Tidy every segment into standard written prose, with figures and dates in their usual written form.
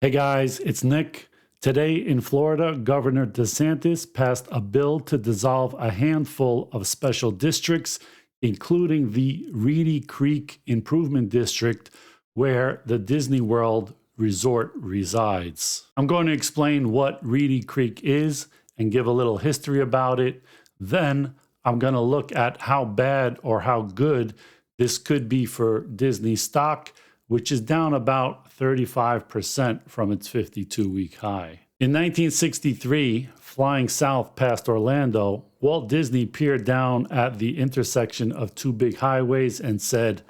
Hey guys, it's Nick. Today in Florida, Governor DeSantis passed a bill to dissolve a handful of special districts, including the Reedy Creek Improvement District, where the Disney World resort resides. I'm going to explain what Reedy Creek is and give a little history about it. Then I'm going to look at how bad or how good this could be for Disney stock, which is down about 35% from its 52-week high. In 1963, flying south past Orlando, Walt Disney peered down at the intersection of two big highways and said,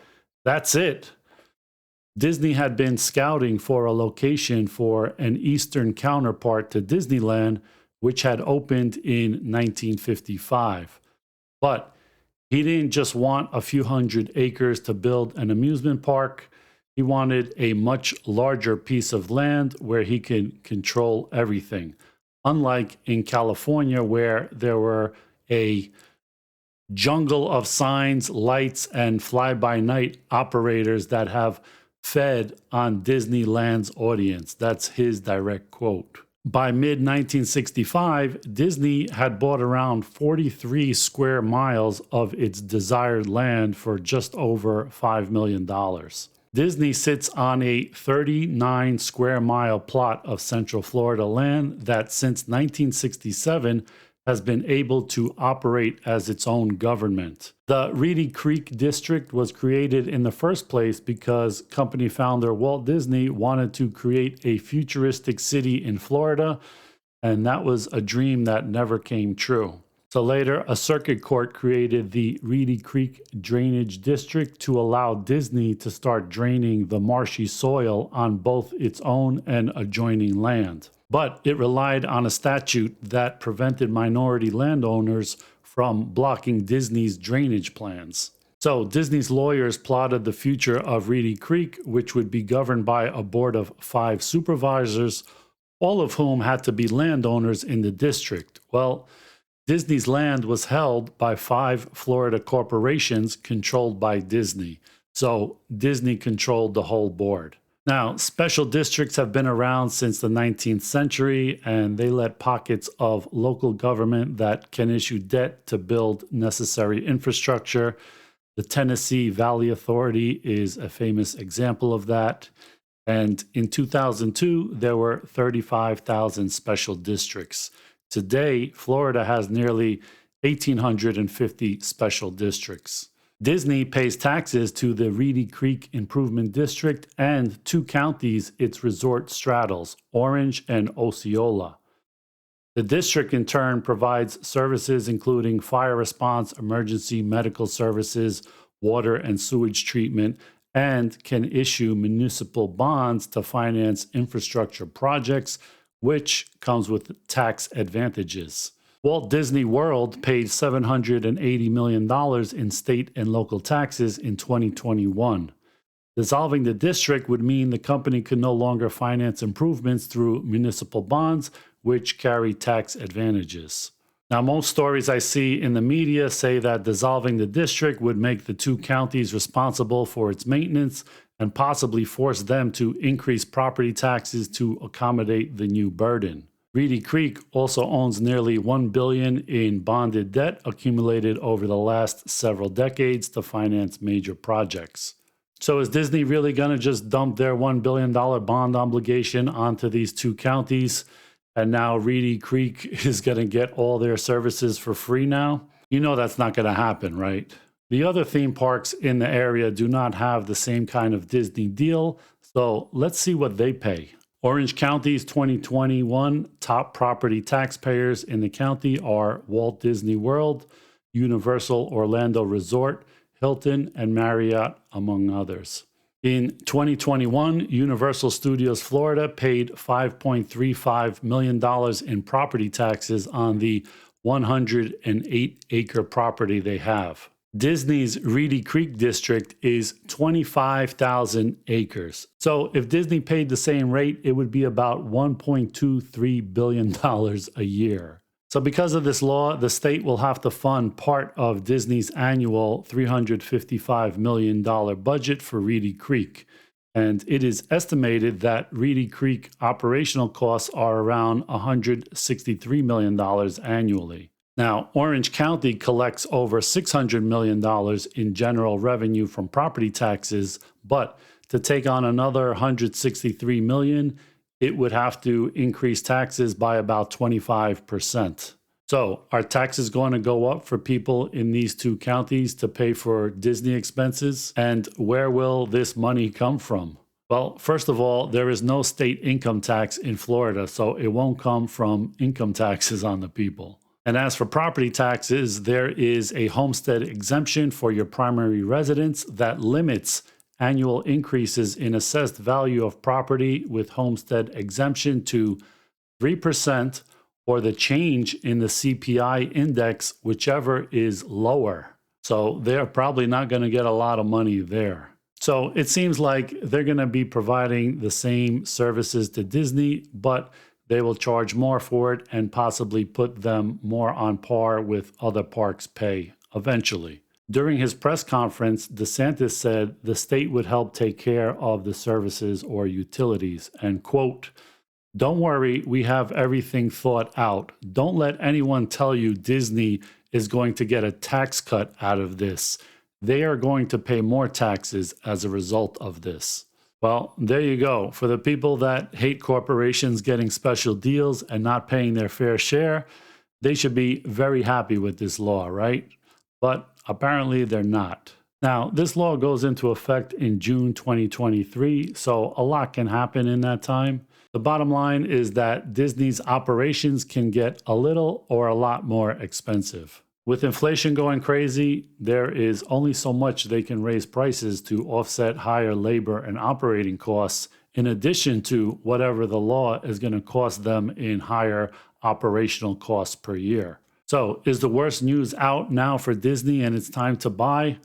"That's it." Disney had been scouting for a location for an eastern counterpart to Disneyland, which had opened in 1955. But he didn't just want a few hundred acres to build an amusement park. He wanted a much larger piece of land where he could control everything. Unlike in California, where there were a jungle of signs, lights, and fly-by-night operators that have fed on Disneyland's audience. That's his direct quote. By mid-1965, Disney had bought around 43 square miles of its desired land for just over $5 million. Disney sits on a 39 square mile plot of Central Florida land that since 1967 has been able to operate as its own government. The Reedy Creek District was created in the first place because company founder Walt Disney wanted to create a futuristic city in Florida, and that was a dream that never came true. So later, a circuit court created the Reedy Creek Drainage District to allow Disney to start draining the marshy soil on both its own and adjoining land. But it relied on a statute that prevented minority landowners from blocking Disney's drainage plans. So Disney's lawyers plotted the future of Reedy Creek, which would be governed by a board of 5 supervisors, all of whom had to be landowners in the district. Well, Disney's land was held by 5 Florida corporations controlled by Disney. So Disney controlled the whole board. Now, special districts have been around since the 19th century, and they let pockets of local government that can issue debt to build necessary infrastructure. The Tennessee Valley Authority is a famous example of that. And in 2002, there were 35,000 special districts. Today, Florida has nearly 1,850 special districts. Disney pays taxes to the Reedy Creek Improvement District and 2 counties its resort straddles, Orange and Osceola. The district in turn provides services including fire response, emergency medical services, water and sewage treatment, and can issue municipal bonds to finance infrastructure projects, which comes with tax advantages. Walt Disney World paid $780 million in state and local taxes in 2021. Dissolving the district would mean the company could no longer finance improvements through municipal bonds, which carry tax advantages. Now, most stories I see in the media say that dissolving the district would make the 2 counties responsible for its maintenance and possibly force them to increase property taxes to accommodate the new burden. Reedy Creek also owns nearly $1 billion in bonded debt accumulated over the last several decades to finance major projects. So is Disney really going to just dump their $1 billion bond obligation onto these 2 counties? And now Reedy Creek is going to get all their services for free now? You know that's not going to happen, right? The other theme parks in the area do not have the same kind of Disney deal, so let's see what they pay. Orange County's 2021 top property taxpayers in the county are Walt Disney World, Universal Orlando Resort, Hilton, and Marriott, among others. In 2021, Universal Studios Florida paid $5.35 million in property taxes on the 108-acre property they have. Disney's Reedy Creek District is 25,000 acres. So if Disney paid the same rate, it would be about $1.23 billion a year. So because of this law, the state will have to fund part of Disney's annual $355 million budget for Reedy Creek. And it is estimated that Reedy Creek operational costs are around $163 million annually. Now, Orange County collects over $600 million in general revenue from property taxes, but to take on another $163 million, it would have to increase taxes by about 25%. So are taxes going to go up for people in these two counties to pay for Disney expenses? And where will this money come from? Well, first of all, there is no state income tax in Florida, so it won't come from income taxes on the people. And as for property taxes, there is a homestead exemption for your primary residence that limits annual increases in assessed value of property with homestead exemption to 3% or the change in the CPI index, whichever is lower. So they're probably not going to get a lot of money there. So it seems like they're going to be providing the same services to Disney, but they will charge more for it and possibly put them more on par with other parks' pay eventually. During his press conference, DeSantis said the state would help take care of the services or utilities and, quote, "Don't worry, we have everything thought out. Don't let anyone tell you Disney is going to get a tax cut out of this. They are going to pay more taxes as a result of this." Well, there you go. For the people that hate corporations getting special deals and not paying their fair share, they should be very happy with this law, right? But apparently they're not. Now, this law goes into effect in June 2023, so a lot can happen in that time. The bottom line is that Disney's operations can get a little or a lot more expensive. With inflation going crazy, there is only so much they can raise prices to offset higher labor and operating costs, in addition to whatever the law is going to cost them in higher operational costs per year. So, is the worst news out now for Disney and it's time to buy?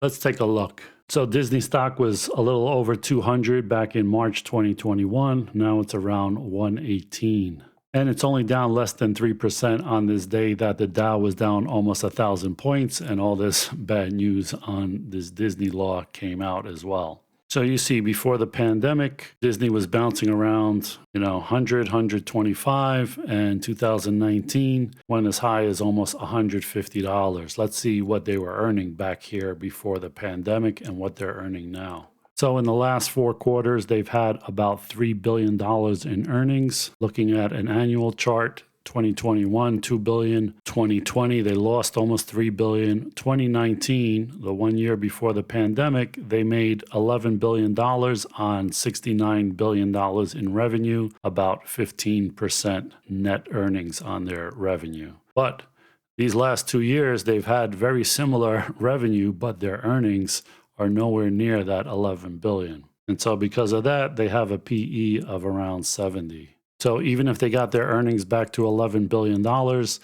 Let's take a look. So, Disney stock was a little over 200 back in March 2021. Now it's around 118. And it's only down less than 3% on this day that the Dow was down almost 1,000 points, and all this bad news on this Disney law came out as well. So you see, before the pandemic, Disney was bouncing around, 100, 125, and 2019 went as high as almost $150. Let's see what they were earning back here before the pandemic and what they're earning now. So in the last 4 quarters, they've had about $3 billion in earnings. Looking at an annual chart, 2021, $2 billion. 2020, they lost almost $3 billion. 2019, the 1 year before the pandemic, they made $11 billion on $69 billion in revenue, about 15% net earnings on their revenue. But these last 2 years, they've had very similar revenue, but their earnings are nowhere near that 11 billion. And so because of that, they have a PE of around 70. So even if they got their earnings back to $11 billion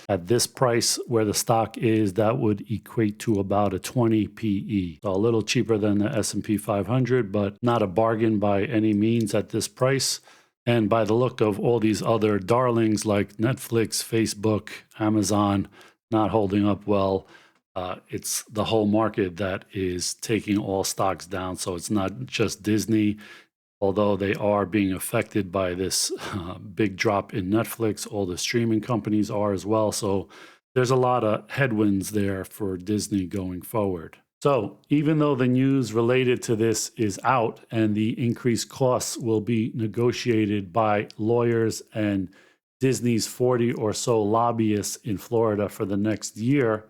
at this price where the stock is, that would equate to about a 20 PE. So a little cheaper than the S&P 500, but not a bargain by any means at this price. And by the look of all these other darlings like Netflix, Facebook, Amazon, not holding up well, it's the whole market that is taking all stocks down. So it's not just Disney, although they are being affected by this big drop in Netflix. All the streaming companies are as well. So there's a lot of headwinds there for Disney going forward. So even though the news related to this is out and the increased costs will be negotiated by lawyers and Disney's 40 or so lobbyists in Florida for the next year,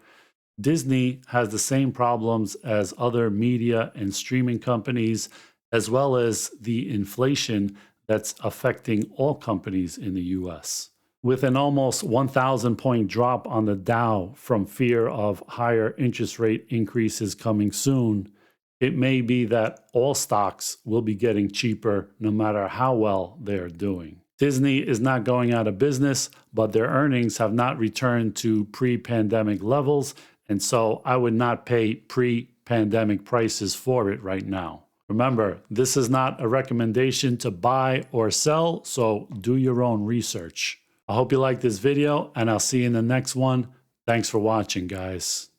Disney has the same problems as other media and streaming companies, as well as the inflation that's affecting all companies in the US. With an almost 1,000 point drop on the Dow from fear of higher interest rate increases coming soon, it may be that all stocks will be getting cheaper no matter how well they're doing. Disney is not going out of business, but their earnings have not returned to pre-pandemic levels. And so I would not pay pre-pandemic prices for it right now. Remember, this is not a recommendation to buy or sell, so do your own research. I hope you liked this video, and I'll see you in the next one. Thanks for watching, guys.